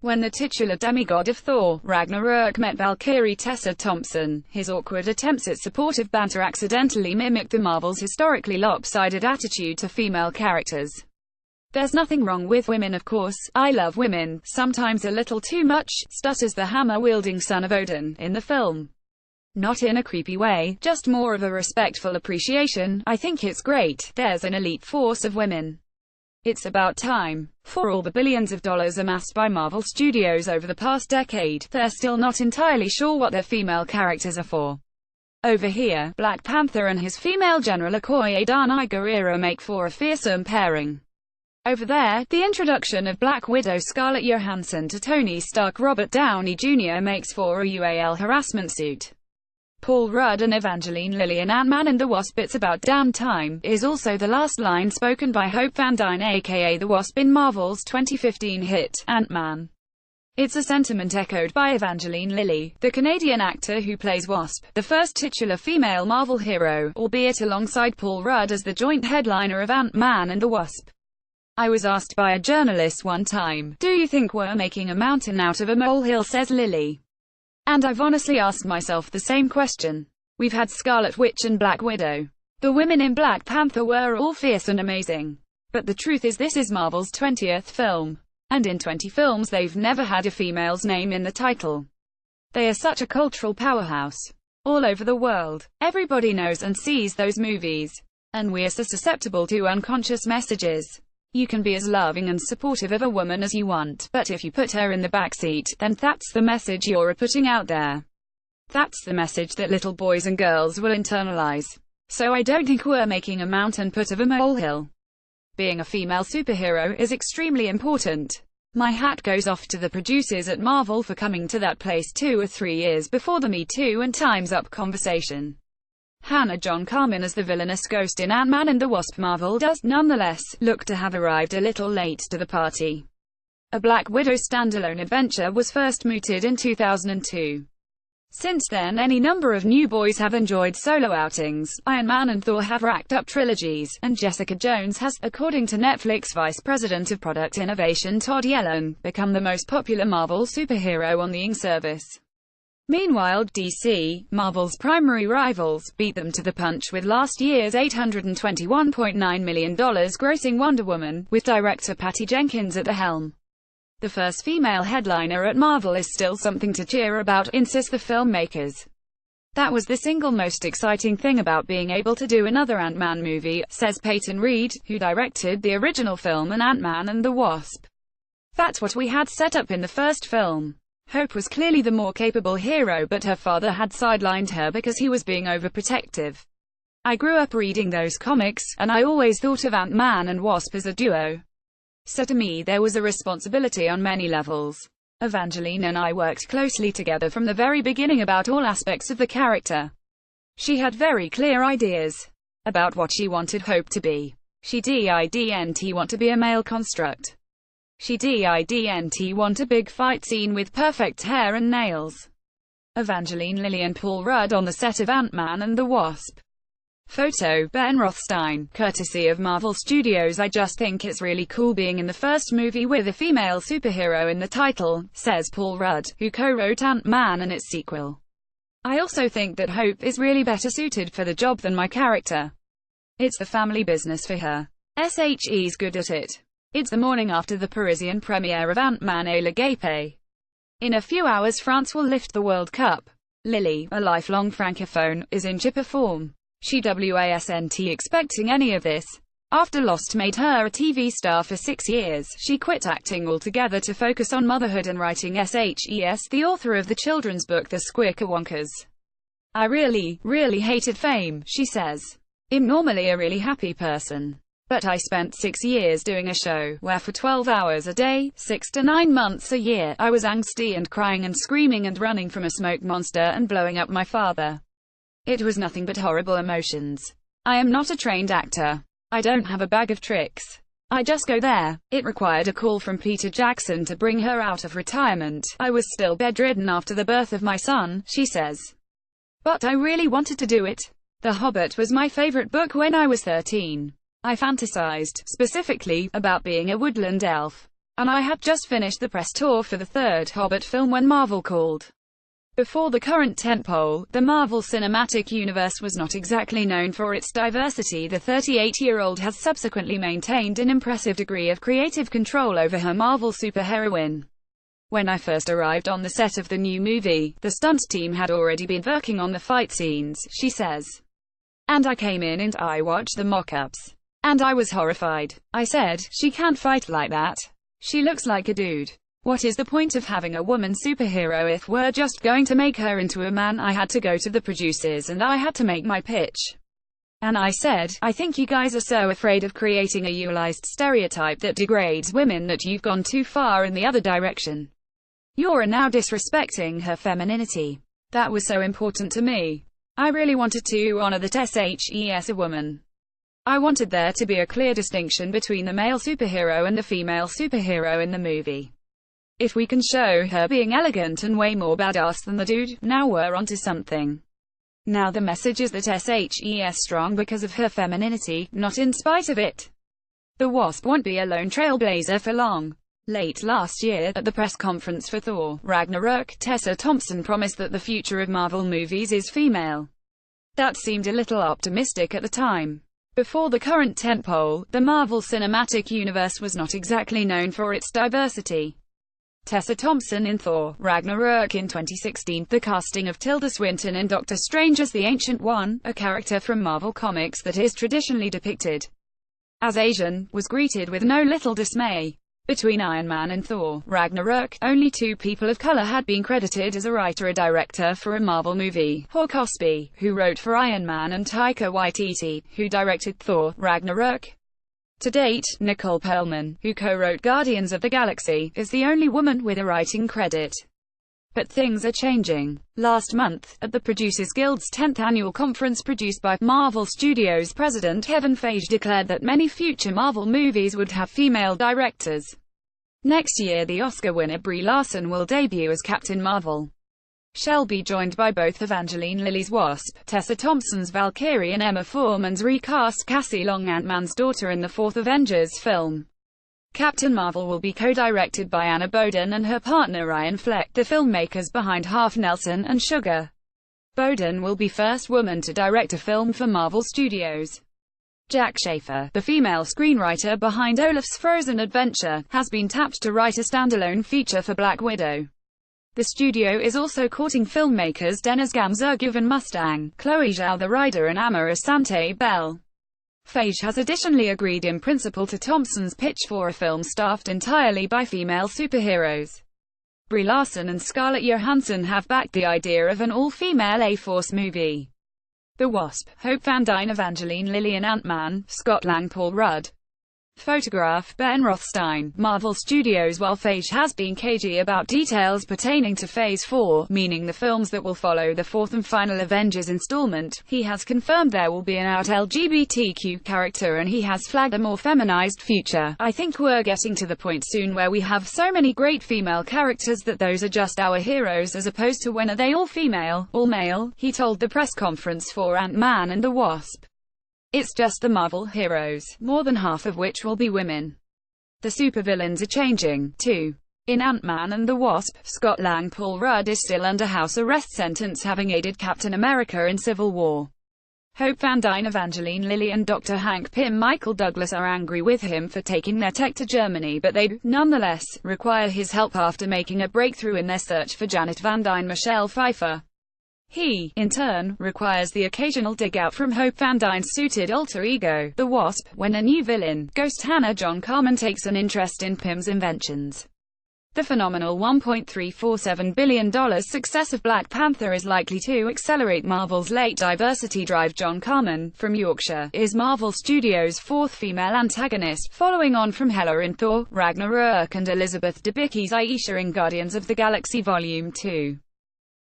When the titular demigod of Thor, Ragnarok met Valkyrie Tessa Thompson, his awkward attempts at supportive banter accidentally mimicked the Marvel's historically lopsided attitude to female characters. "There's nothing wrong with women, of course, I love women, sometimes a little too much," stutters the hammer-wielding son of Odin, in the film. Not in a creepy way, just more of a respectful appreciation. "I think it's great, there's an elite force of women. It's about time." For all the billions of dollars amassed by Marvel Studios over the past decade, they're still not entirely sure what their female characters are for. Over here, Black Panther and his female general Okoye Danai Gurira make for a fearsome pairing. Over there, the introduction of Black Widow Scarlett Johansson to Tony Stark Robert Downey Jr. makes for a UAL harassment suit. Paul Rudd and Evangeline Lilly in Ant-Man and the Wasp "It's about damn time" is also the last line spoken by Hope Van Dyne aka the Wasp in Marvel's 2015 hit, Ant-Man. It's a sentiment echoed by Evangeline Lilly, the Canadian actor who plays Wasp, the first titular female Marvel hero, albeit alongside Paul Rudd as the joint headliner of Ant-Man and the Wasp. "I was asked by a journalist one time, 'Do you think we're making a mountain out of a molehill?' says Lilly. And I've honestly asked myself the same question. We've had Scarlet Witch and Black Widow. The women in Black Panther were all fierce and amazing. But the truth is this is Marvel's 20th film. And in 20 films they've never had a female's name in the title. They are such a cultural powerhouse. All over the world. Everybody knows and sees those movies. And we're so susceptible to unconscious messages. You can be as loving and supportive of a woman as you want, but if you put her in the backseat, then that's the message you're putting out there. That's the message that little boys and girls will internalize. So I don't think we're making a mountain put of a molehill. Being a female superhero is extremely important. My hat goes off to the producers at Marvel for coming to that place 2 or 3 years before the Me Too and Time's Up conversation. Hannah John Carmen as the villainous ghost in Ant-Man and the Wasp. Marvel does, nonetheless, look to have arrived a little late to the party. A Black Widow standalone adventure was first mooted in 2002. Since then any number of new boys have enjoyed solo outings, Iron Man and Thor have racked up trilogies, and Jessica Jones has, according to Netflix Vice President of Product Innovation Todd Yellon, become the most popular Marvel superhero on the service. Meanwhile, DC, Marvel's primary rivals, beat them to the punch with last year's $821.9 million grossing Wonder Woman, with director Patty Jenkins at the helm. The first female headliner at Marvel is still something to cheer about, insist the filmmakers. That was the single most exciting thing about being able to do another Ant-Man movie, says Peyton Reed, who directed the original film and Ant-Man and the Wasp. That's what we had set up in the first film. Hope was clearly the more capable hero, but her father had sidelined her because he was being overprotective. I grew up reading those comics, and I always thought of Ant-Man and Wasp as a duo. So to me there was a responsibility on many levels. Evangeline and I worked closely together from the very beginning about all aspects of the character. She had very clear ideas about what she wanted Hope to be. She didn't want to be a male construct. She didn't want a big fight scene with perfect hair and nails. Evangeline Lilly and Paul Rudd on the set of Ant-Man and the Wasp. Photo, Ben Rothstein, courtesy of Marvel Studios. I just think it's really cool being in the first movie with a female superhero in the title, says Paul Rudd, who co-wrote Ant-Man and its sequel. I also think that Hope is really better suited for the job than my character. It's the family business for her. She's good at it. It's the morning after the Parisian premiere of Ant-Man et la Guêpe. In a few hours France will lift the World Cup. Lily, a lifelong francophone, is in chipper form. She wasn't expecting any of this. After Lost made her a TV star for 6 years, she quit acting altogether to focus on motherhood and writing. The author of the children's book The Squirkawonkas. I really hated fame, she says. I'm normally a really happy person. But I spent 6 years doing a show, where for 12 hours a day, 6 to 9 months a year, I was angsty and crying and screaming and running from a smoke monster and blowing up my father. It was nothing but horrible emotions. I am not a trained actor. I don't have a bag of tricks. I just go there. It required a call from Peter Jackson to bring her out of retirement. I was still bedridden after the birth of my son, she says. But I really wanted to do it. The Hobbit was my favorite book when I was 13. I fantasized, specifically, about being a woodland elf. and I had just finished the press tour for the third Hobbit film when Marvel called. Before the current tentpole, the Marvel Cinematic Universe was not exactly known for its diversity. The 38-year-old has subsequently maintained an impressive degree of creative control over her Marvel superheroine. When I first arrived on the set of the new movie, the stunt team had already been working on the fight scenes, she says. And I came in and I watched the mock-ups. And I was horrified. I said, she can't fight like that. She looks like a dude. What is the point of having a woman superhero if we're just going to make her into a man? I had to go to the producers and I had to make my pitch. And I said, I think you guys are so afraid of creating a utilized stereotype that degrades women that you've gone too far in the other direction. You're now disrespecting her femininity. That was so important to me. I really wanted to honor that she's a woman. I wanted there to be a clear distinction between the male superhero and the female superhero in the movie. If we can show her being elegant and way more badass than the dude, now we're onto something. Now the message is that she's strong because of her femininity, not in spite of it. The Wasp won't be a lone trailblazer for long. Late last year, at the press conference for Thor: Ragnarok, Tessa Thompson promised that the future of Marvel movies is female. That seemed a little optimistic at the time. Before the current tentpole, the Marvel Cinematic Universe was not exactly known for its diversity. Tessa Thompson in Thor: Ragnarok in 2016, the casting of Tilda Swinton in Doctor Strange as the Ancient One, a character from Marvel Comics that is traditionally depicted as Asian, was greeted with no little dismay. Between Iron Man and Thor: Ragnarok, only two people of color had been credited as a writer or director for a Marvel movie: Hawk Cosby, who wrote for Iron Man, and Taika Waititi, who directed Thor: Ragnarok. To date, Nicole Perlman, who co-wrote Guardians of the Galaxy, is the only woman with a writing credit. But things are changing. Last month, at the Producers Guild's 10th annual conference produced by Marvel Studios, President Kevin Feige declared that many future Marvel movies would have female directors. Next year, the Oscar winner Brie Larson will debut as Captain Marvel. She'll be joined by both Evangeline Lilly's Wasp, Tessa Thompson's Valkyrie, and Emma Foreman's recast Cassie Long, Ant-Man's daughter in the fourth Avengers film. Captain Marvel will be co-directed by Anna Boden and her partner Ryan Fleck, the filmmakers behind Half Nelson and Sugar. Boden will be first woman to direct a film for Marvel Studios. Jac Schaeffer, the female screenwriter behind Olaf's Frozen Adventure, has been tapped to write a standalone feature for Black Widow. The studio is also courting filmmakers Dennis Gamza, Given Mustang, Chloe Zhao the Rider, and Amara Asante Bell. Feige has additionally agreed in principle to Thompson's pitch for a film staffed entirely by female superheroes. Brie Larson and Scarlett Johansson have backed the idea of an all-female A-Force movie. The Wasp, Hope Van Dyne, Evangeline Lilly, and Ant-Man, Scott Lang, Paul Rudd. Photograph, Ben Rothstein, Marvel Studios. While Feige has been cagey about details pertaining to Phase 4, meaning the films that will follow the fourth and final Avengers installment, he has confirmed there will be an out LGBTQ character and he has flagged a more feminized future. I think we're getting to the point soon where we have so many great female characters that those are just our heroes as opposed to when are they all female, all male, he told the press conference for Ant-Man and the Wasp. It's just the Marvel heroes, more than half of which will be women. The supervillains are changing, too. In Ant-Man and the Wasp, Scott Lang, Paul Rudd is still under house arrest sentence, having aided Captain America in Civil War. Hope Van Dyne, Evangeline Lilly, and Dr. Hank Pym Michael Douglas are angry with him for taking their tech to Germany, but they, nonetheless, require his help after making a breakthrough in their search for Janet Van Dyne Michelle Pfeiffer. He, in turn, requires the occasional dig-out from Hope Van Dyne's suited alter ego, the Wasp, when a new villain, Ghost Hunter John Carman, takes an interest in Pym's inventions. The phenomenal $1.347 billion success of Black Panther is likely to accelerate Marvel's late diversity drive. John Carman, from Yorkshire, is Marvel Studios' fourth female antagonist, following on from Hela in Thor: Ragnarok and Elizabeth Debicki's Aisha in Guardians of the Galaxy Volume 2.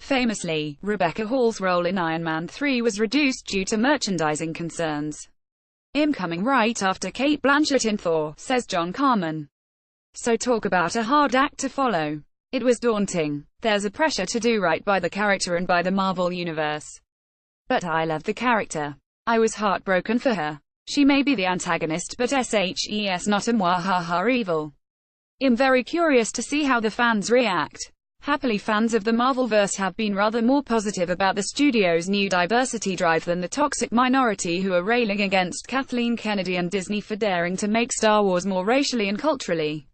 Famously, Rebecca Hall's role in Iron Man 3 was reduced due to merchandising concerns. "I'm coming right after Kate Blanchett in Thor," says John Carman. "So talk about a hard act to follow. It was daunting. There's a pressure to do right by the character and by the Marvel Universe. But I love the character. I was heartbroken for her. She may be the antagonist, but she's not a mwahaha evil. I'm very curious to see how the fans react. Happily, fans of the Marvelverse have been rather more positive about the studio's new diversity drive than the toxic minority who are railing against Kathleen Kennedy and Disney for daring to make Star Wars more racially and culturally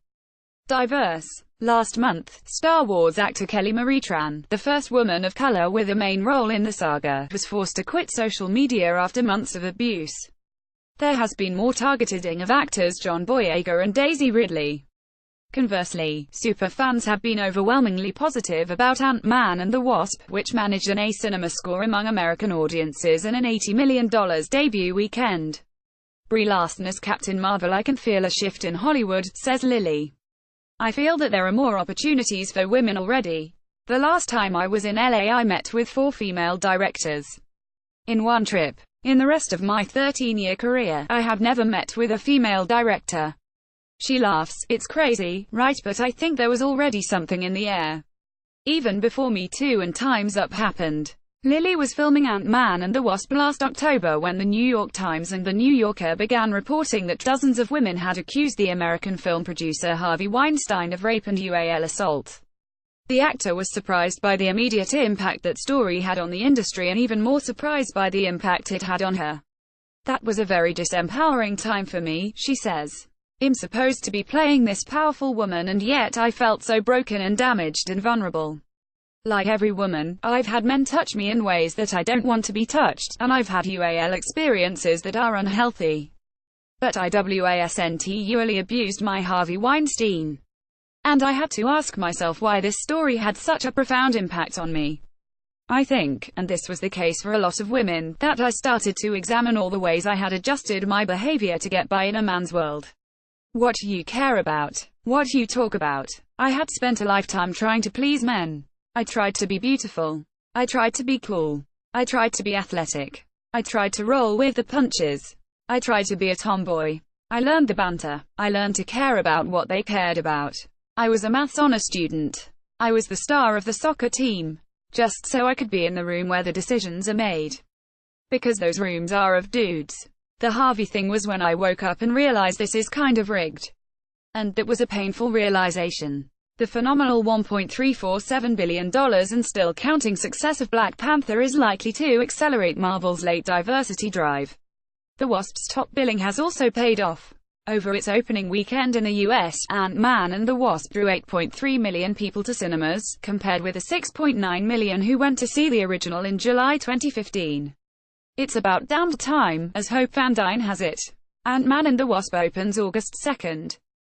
diverse. Last month, Star Wars actor Kelly Marie Tran, the first woman of color with a main role in the saga, was forced to quit social media after months of abuse. There has been more targeting of actors John Boyega and Daisy Ridley. Conversely, superfans have been overwhelmingly positive about Ant-Man and the Wasp, which managed an A cinema score among American audiences and an $80 million debut weekend. Brie Larson as Captain Marvel. I can feel a shift in Hollywood, says Lily. I feel that there are more opportunities for women already. The last time I was in LA I met with 4 female directors in one trip. In the rest of my 13-year career, I have never met with a female director. She laughs. It's crazy, right? But I think there was already something in the air. Even before Me Too and Time's Up happened. Lily was filming Ant-Man and the Wasp last October when the New York Times and the New Yorker began reporting that dozens of women had accused the American film producer Harvey Weinstein of rape and UAL assault. The actor was surprised by the immediate impact that story had on the industry and even more surprised by the impact it had on her. That was a very disempowering time for me, she says. I'm supposed to be playing this powerful woman and yet I felt so broken and damaged and vulnerable. Like every woman, I've had men touch me in ways that I don't want to be touched, and I've had UAL experiences that are unhealthy. But I wasn't abused my Harvey Weinstein. And I had to ask myself why this story had such a profound impact on me. I think, and this was the case for a lot of women, that I started to examine all the ways I had adjusted my behavior to get by in a man's world. What you care about, what you talk about. I had spent a lifetime trying to please men. I tried to be beautiful. I tried to be cool. I tried to be athletic. I tried to roll with the punches. I tried to be a tomboy. I learned the banter. I learned to care about what they cared about. I was a maths honor student. I was the star of the soccer team. Just so I could be in the room where the decisions are made. Because those rooms are of dudes. The Harvey thing was when I woke up and realized this is kind of rigged. And that was a painful realization. The phenomenal $1.347 billion and still counting success of Black Panther is likely to accelerate Marvel's late diversity drive. The Wasp's top billing has also paid off. Over its opening weekend in the US, Ant-Man and the Wasp drew 8.3 million people to cinemas, compared with the 6.9 million who went to see the original in July 2015. It's about damn time, as Hope Van Dyne has it. Ant-Man and the Wasp opens August 2nd.